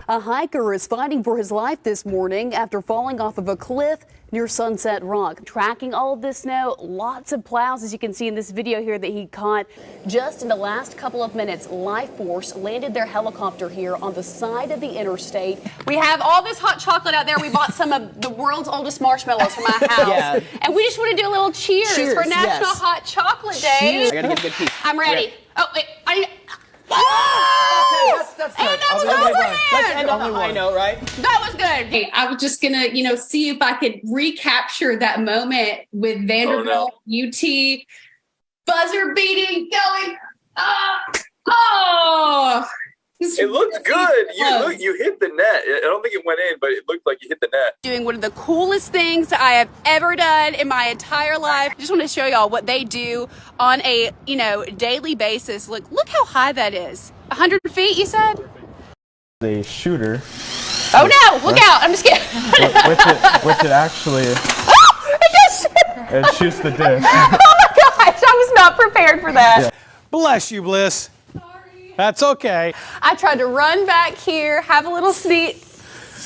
A hiker is fighting for his life this morning after falling off of a cliff near Sunset Rock. Tracking all of this snow, lots of plows, as you can see in this video here that he caught. Just in the last couple of minutes, Life Force landed their helicopter here on the side of the interstate. We have all this hot chocolate out there. We bought some of the world's oldest marshmallows from my house. Yeah. And we just want to do a little cheers for National Hot Chocolate Day. Cheers. I gotta get a good piece. I'm ready. Oh, wait. That's good. Let's end on a high note, right? That was good. Hey, I was just gonna, see if I could recapture that moment with Vanderbilt, UT, buzzer beating, going. It looked good. You hit the net. I don't think it went in, but it looked like you hit the net. Doing one of the coolest things that I have ever done in my entire life. I just want to show y'all what they do on a, daily basis. Look how high that is. 100 feet, you said? The shooter. Oh no, look out. I'm just kidding. which it actually, it shoots the disc. Oh my gosh, I was not prepared for that. Yeah. Bless you, Bliss. That's okay. I tried to run back here, have a little sneeze.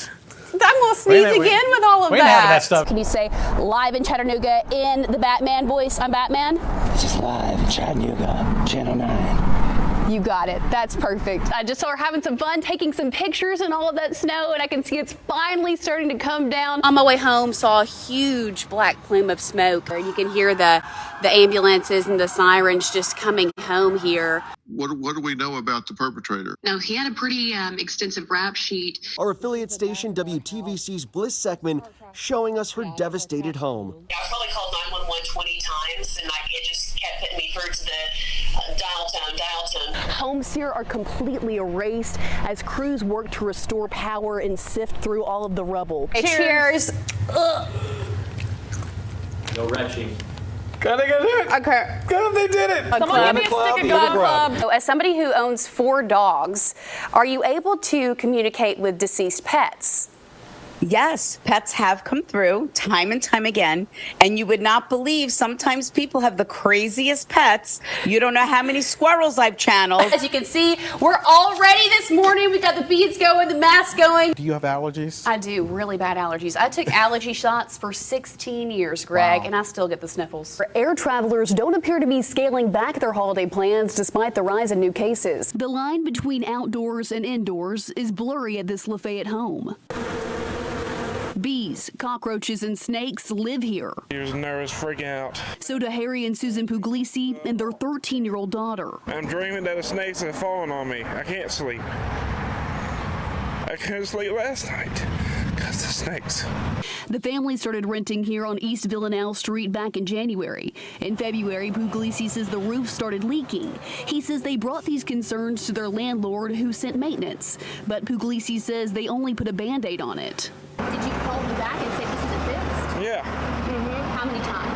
I'm going to sneeze again with all of that. That stuff. Can you say live in Chattanooga in the Batman voice? I'm Batman. This is live in Chattanooga, Channel 9. You got it. That's perfect. I just saw her having some fun, taking some pictures and all of that snow, and I can see it's finally starting to come down. On my way home, saw a huge black plume of smoke. You can hear the ambulances and the sirens just coming home here. What do we know about the perpetrator? No, he had a pretty extensive rap sheet. Our affiliate station, WTVC's Bliss Zechman, showing us her devastated home. I probably called 911 20 times, and it just kept putting me through to the dial tone. Homes here are completely erased as crews work to restore power and sift through all of the rubble. Cheers. No retching. Gotta get it. Okay. Good, they did it. Someone give me a stick of gun club. So, as somebody who owns 4 dogs, are you able to communicate with deceased pets? Yes, pets have come through time and time again, and you would not believe sometimes people have the craziest pets. You don't know how many squirrels I've channeled. As you can see, we're all ready this morning. We got the beads going, the mask going. Do you have allergies? I do, really bad allergies. I took allergy shots for 16 years, Greg, and I still get the sniffles. Air travelers don't appear to be scaling back their holiday plans despite the rise in new cases. The line between outdoors and indoors is blurry at this Lafayette home. Bees, cockroaches, and snakes live here. He was nervous, freaking out. So do Harry and Susan Puglisi and their 13-year-old daughter. I'm dreaming that the snakes have fallen on me. I can't sleep. I couldn't sleep last night because of snakes. The family started renting here on East Villanelle Street back in January. In February, Puglisi says the roof started leaking. He says they brought these concerns to their landlord, who sent maintenance. But Puglisi says they only put a Band-Aid on it. Did you call me back and say this isn't fixed? Yeah. How many times?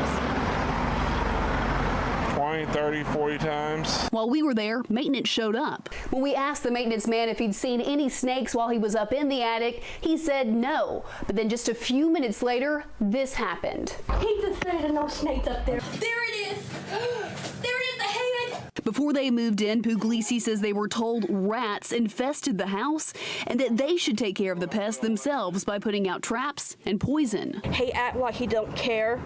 20, 30, 40 times. While we were there, maintenance showed up. When we asked the maintenance man if he'd seen any snakes while he was up in the attic, he said no. But then just a few minutes later, this happened. He just said there's no snakes up there. There it is. There it is, the head. Before they moved in, Puglisi says they were told rats infested the house and that they should take care of the pests themselves by putting out traps and poison. He act like he don't care.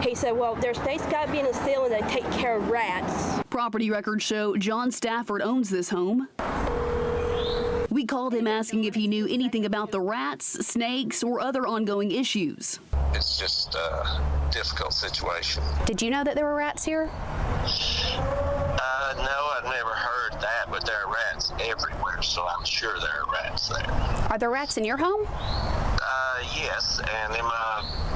He said, well, there's snakes got to be in the ceiling that take care of rats. Property records show John Stafford owns this home. We called him asking if he knew anything about the rats, snakes, or other ongoing issues. It's just a difficult situation. Did you know that there were rats here? No, I've never heard that, but there are rats everywhere, so I'm sure there are rats there. Are there rats in your home? Yes, and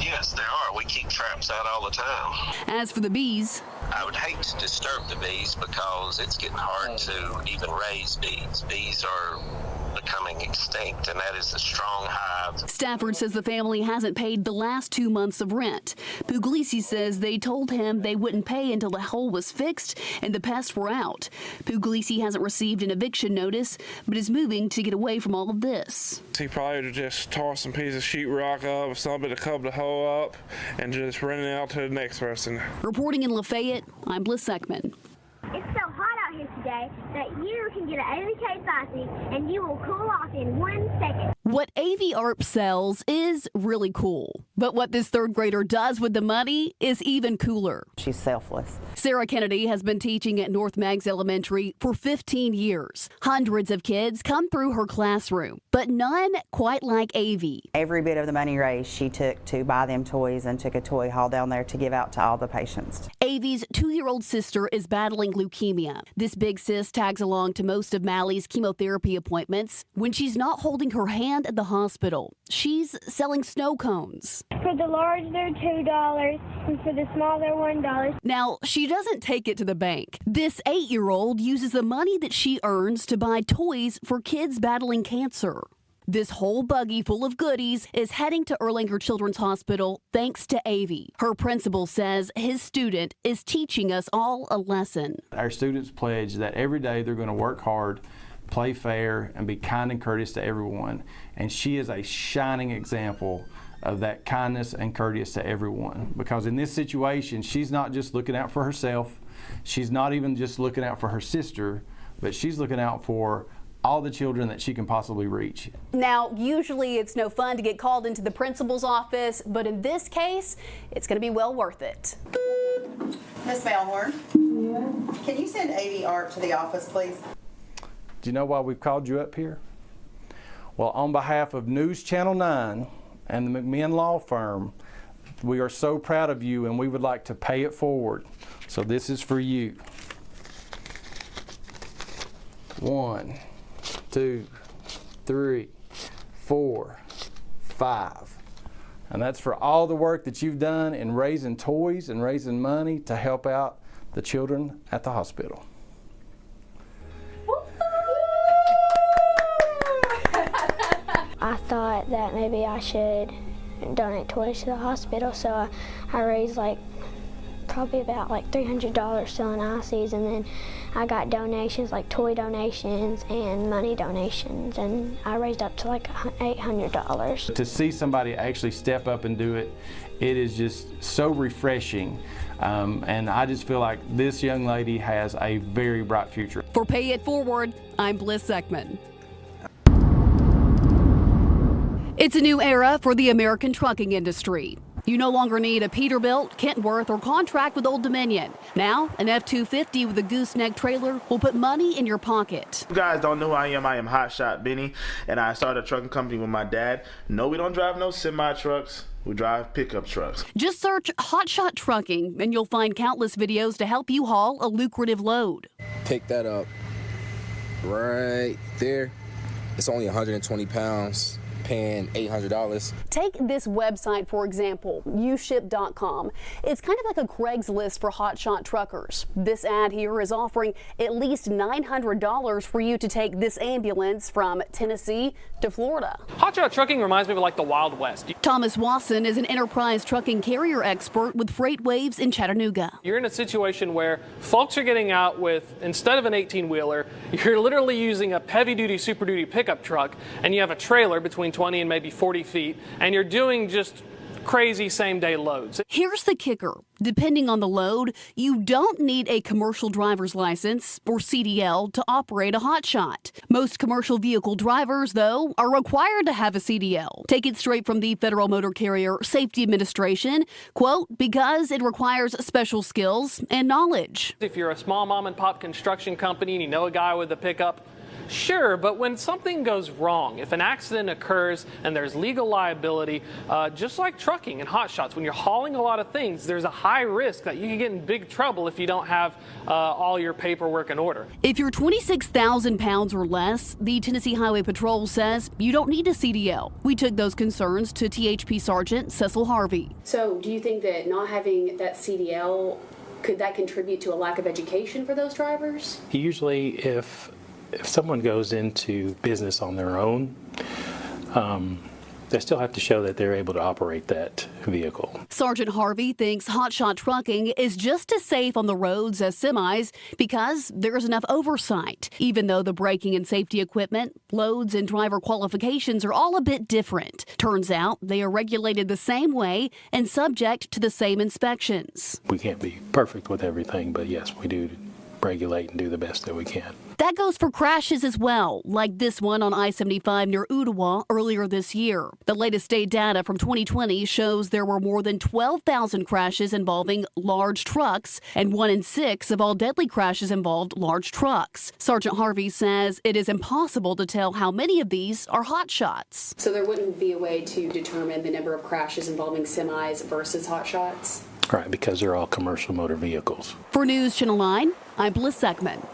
yes, there are. We keep traps out all the time. As for the bees, I would hate to disturb the bees because it's getting hard to even raise bees. Bees are becoming extinct, and that is a strong hive. Stafford says the family hasn't paid the last 2 months of rent. Puglisi says they told him they wouldn't pay until the hole was fixed and the pests were out. Puglisi hasn't received an eviction notice, but is moving to get away from all of this. He probably would have just tossed some piece of sheetrock up or something to cover the hole up and just rent it out to the next person. Reporting in Lafayette, I'm Bliss Zechman. It's so hot out here today. today that you can get an AVK sausage and you will cool off in 1 second. What AV ARP sells is really cool, but what this third grader does with the money is even cooler. She's selfless. Sarah Kennedy has been teaching at North Meigs Elementary for 15 years. Hundreds of kids come through her classroom, but none quite like AV. Every bit of the money raised she took to buy them toys and took a toy haul down there to give out to all the patients. AV's 2-year-old sister is battling leukemia. This big sis tags along to most of Mally's chemotherapy appointments. When she's not holding her hand at the hospital, she's selling snow cones. For the large, they're $2, and for the small, they're $1. Now, she doesn't take it to the bank. This 8-year-old uses the money that she earns to buy toys for kids battling cancer. This whole buggy full of goodies is heading to Erlanger Children's Hospital thanks to AV. Her principal says his student is teaching us all a lesson. Our students pledge that every day they're going to work hard, play fair, and be kind and courteous to everyone. And she is a shining example of that kindness and courteous to everyone. Because in this situation, she's not just looking out for herself. She's not even just looking out for her sister, but she's looking out for all the children that she can possibly reach. Now, usually it's no fun to get called into the principal's office, but in this case, it's going to be well worth it. Miss Melhorn, can you send AV ARP to the office, please? Do you know why we've called you up here? Well, on behalf of News Channel 9 and the McMinn Law Firm, we are so proud of you and we would like to pay it forward. So this is for you. 1, 2, 3, 4, 5. And that's for all the work that you've done in raising toys and raising money to help out the children at the hospital. I thought that maybe I should donate toys to the hospital, so I raised probably about $300 selling ices, and then I got donations like toy donations and money donations, and I raised up to $800. To see somebody actually step up and do it, it is just so refreshing, and I just feel like this young lady has a very bright future. For Pay It Forward, I'm Bliss Zechman. It's a new era for the American trucking industry. You no longer need a Peterbilt, Kentworth, or contract with Old Dominion. Now, an F-250 with a gooseneck trailer will put money in your pocket. You guys don't know who I am Hot Shot Benny, and I started a trucking company with my dad. No, we don't drive no semi-trucks. We drive pickup trucks. Just search Hot Shot Trucking, and you'll find countless videos to help you haul a lucrative load. Pick that up right there. It's only 120 pounds. Paying $800. Take this website, for example, uship.com. It's kind of like a Craigslist for hotshot truckers. This ad here is offering at least $900 for you to take this ambulance from Tennessee to Florida. Hotshot trucking reminds me of the Wild West. Thomas Wasson is an enterprise trucking carrier expert with Freight Waves in Chattanooga. You're in a situation where folks are getting out with, instead of an 18-wheeler, you're literally using a heavy-duty, super-duty pickup truck, and you have a trailer between 20 and maybe 40 feet, and you're doing just crazy same-day loads. Here's the kicker. Depending on the load, you don't need a commercial driver's license or CDL to operate a hotshot. Most commercial vehicle drivers, though, are required to have a CDL. Take it straight from the Federal Motor Carrier Safety Administration, quote, because it requires special skills and knowledge. If you're a small mom-and-pop construction company and you know a guy with a pickup, sure, but when something goes wrong, if an accident occurs and there's legal liability, just like trucking and hotshots, when you're hauling a lot of things, there's a high risk that you can get in big trouble if you don't have all your paperwork in order. If you're 26,000 pounds or less, the Tennessee Highway Patrol says you don't need a CDL. We took those concerns to THP Sergeant Cecil Harvey. So do you think that not having that CDL, could that contribute to a lack of education for those drivers? Usually if someone goes into business on their own, they still have to show that they're able to operate that vehicle. Sergeant Harvey thinks hotshot trucking is just as safe on the roads as semis because there's enough oversight, even though the braking and safety equipment, loads, and driver qualifications are all a bit different. Turns out they are regulated the same way and subject to the same inspections. We can't be perfect with everything, but yes, we do regulate and do the best that we can. That goes for crashes as well, like this one on I-75 near Ottawa earlier this year. The latest state data from 2020 shows there were more than 12,000 crashes involving large trucks, and 1 in 6 of all deadly crashes involved large trucks. Sergeant Harvey says it is impossible to tell how many of these are hot shots. So there wouldn't be a way to determine the number of crashes involving semis versus hot shots? Right, because they're all commercial motor vehicles. For News Channel 9, I'm Bliss Zechman.